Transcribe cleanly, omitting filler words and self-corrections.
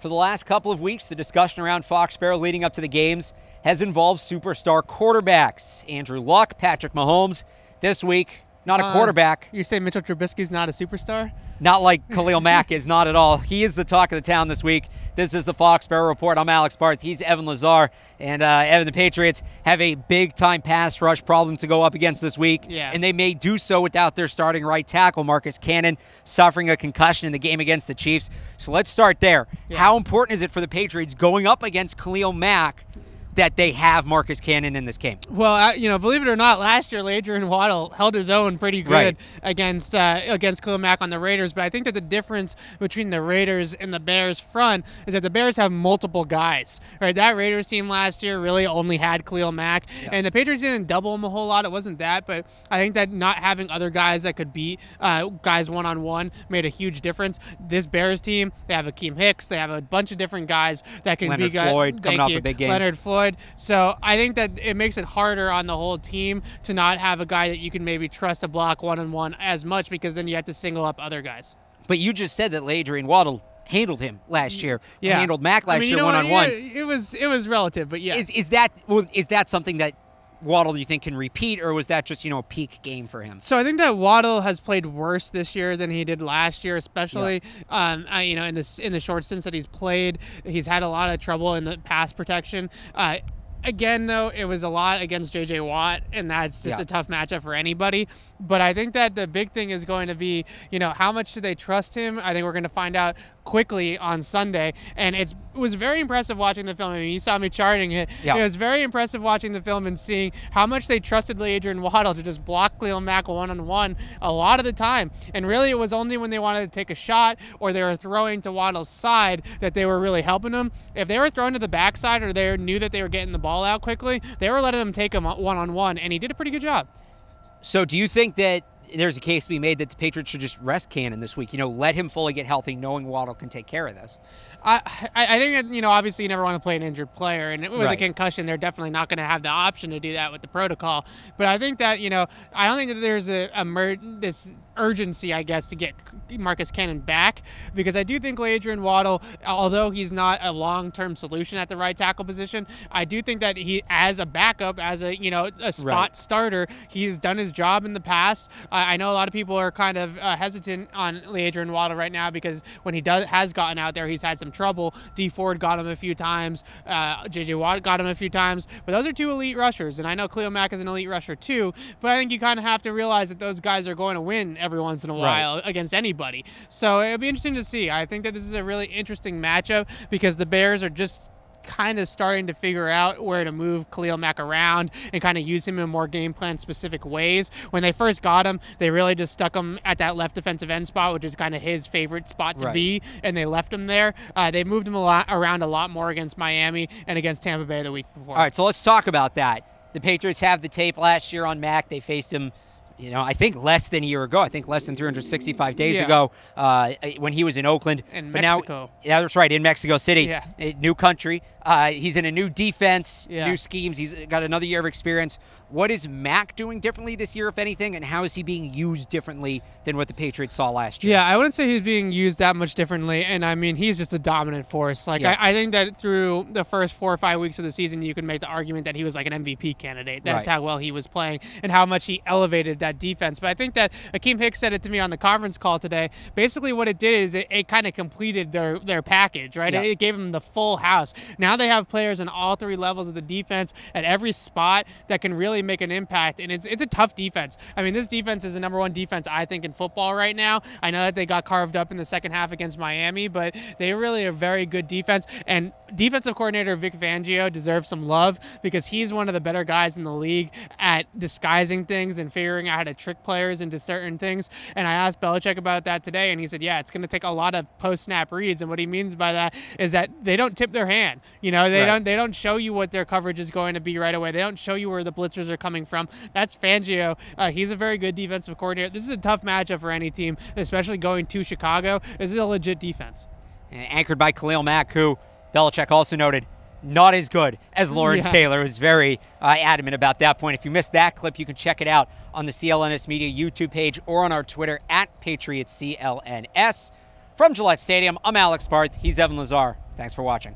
For the last couple of weeks, the discussion around Foxboro leading up to the games has involved superstar quarterbacks. Andrew Luck, Patrick Mahomes. This week, not a quarterback. You say Mitchell Trubisky's not a superstar? Not like Khalil Mack is, not at all. He is the talk of the town this week. This is the Foxboro Report. I'm Alex Barth. He's Evan Lazar. And Evan, the Patriots have a big-time pass rush problem to go up against this week. Yeah. And they may do so without their starting right tackle, Marcus Cannon, suffering a concussion in the game against the Chiefs. So let's start there. Yeah. How important is it for the Patriots going up against Khalil Mack that they have Marcus Cannon in this game? Well, believe it or not, last year Lazar Waddle held his own pretty good against Khalil Mack on the Raiders. But I think that the difference between the Raiders and the Bears front is that the Bears have multiple guys. Right? That Raiders team last year really only had Khalil Mack, and the Patriots didn't double him a whole lot. It wasn't that, but I think that not having other guys that could beat guys one-on-one made a huge difference. This Bears team, they have Akeem Hicks, they have a bunch of different guys that can Leonard be guys. Floyd coming off a big game. Leonard Floyd. So I think that it makes it harder on the whole team to not have a guy that you can maybe trust to block one-on-one as much, because then you have to single up other guys. But you just said that Lazar Waddle handled him last year. Yeah. Handled Mack last year one-on-one. It was relative, but yes. Is that something that Waddle, you think, can repeat, or was that just, a peak game for him? So I think that Waddle has played worse this year than he did last year, especially in the short stints that he's played. He's had a lot of trouble in the pass protection. Again, though, it was a lot against J.J. Watt, and that's just a tough matchup for anybody. But I think that the big thing is going to be, how much do they trust him? I think we're going to find out quickly on Sunday. And it was very impressive watching the film. I mean, you saw me charting it. Yeah. It was very impressive watching the film and seeing how much they trusted Lazar Waddle to just block Khalil Mack one-on-one a lot of the time. And really, it was only when they wanted to take a shot or they were throwing to Waddle's side that they were really helping him. If they were throwing to the backside or they knew that they were getting the ball out quickly, they were letting him take him one-on-one, and he did a pretty good job. So do you think that there's a case to be made that the Patriots should just rest Cannon this week? Let him fully get healthy, knowing Waddle can take care of this. I think that, obviously you never want to play an injured player, and with a concussion, they're definitely not going to have the option to do that with the protocol. But I think that, I don't think that there's this urgency, I guess, to get Marcus Cannon back, because I do think Lazar Waddle, although he's not a long-term solution at the right tackle position, I do think that he, as a backup, as a spot starter, he's done his job in the past. I know a lot of people are kind of hesitant on Lazar Waddle right now because when he has gotten out there, he's had some trouble. D Ford got him a few times, J.J. Watt got him a few times, but those are two elite rushers, and I know Khalil Mack is an elite rusher too, but I think you kind of have to realize that those guys are going to win every once in a while against anybody. So it'll be interesting to see. I think that this is a really interesting matchup because the Bears are just kind of starting to figure out where to move Khalil Mack around and kind of use him in more game plan specific ways. When they first got him, they really just stuck him at that left defensive end spot, which is kind of his favorite spot to be, and they left him there. They moved him around a lot more against Miami and against Tampa Bay the week before. All right, so let's talk about that. The Patriots have the tape last year on Mack. They faced him, I think less than a year ago. I think less than 365 days ago when he was in Oakland. In Mexico. Now, that's right, in Mexico City. Yeah. New country. He's in a new defense, new schemes. He's got another year of experience. What is Mack doing differently this year, if anything, and how is he being used differently than what the Patriots saw last year? Yeah, I wouldn't say he's being used that much differently, and I mean, he's just a dominant force. I think that through the first 4 or 5 weeks of the season, you can make the argument that he was like an MVP candidate. That's how well he was playing and how much he elevated that defense. But I think that Akeem Hicks said it to me on the conference call today. Basically, what it did is it kind of completed their package, right? It gave them the full house. Now they have players in all 3 levels of the defense at every spot that can really make an impact, and it's a tough defense. I mean, this defense is the #1 defense, I think, in football right now. I know that they got carved up in the second half against Miami, but they really are a very good defense, and defensive coordinator Vic Fangio deserves some love because he's one of the better guys in the league at disguising things and figuring out how to trick players into certain things. And I asked Beilichick about that today, and he said, it's going to take a lot of post-snap reads, and what he means by that is that they don't tip their hand. They don't show you what their coverage is going to be right away. They don't show you where the blitzers are coming from. That's Fangio. He's a very good defensive coordinator. This is a tough matchup for any team, especially going to Chicago. This is a legit defense. And anchored by Khalil Mack, who Beilichick also noted not as good as Lawrence Taylor, who's very adamant about that point. If you missed that clip, you can check it out on the CLNS Media YouTube page or on our Twitter @PatriotsCLNS. From Gillette Stadium, I'm Alex Barth. He's Evan Lazar. Thanks for watching.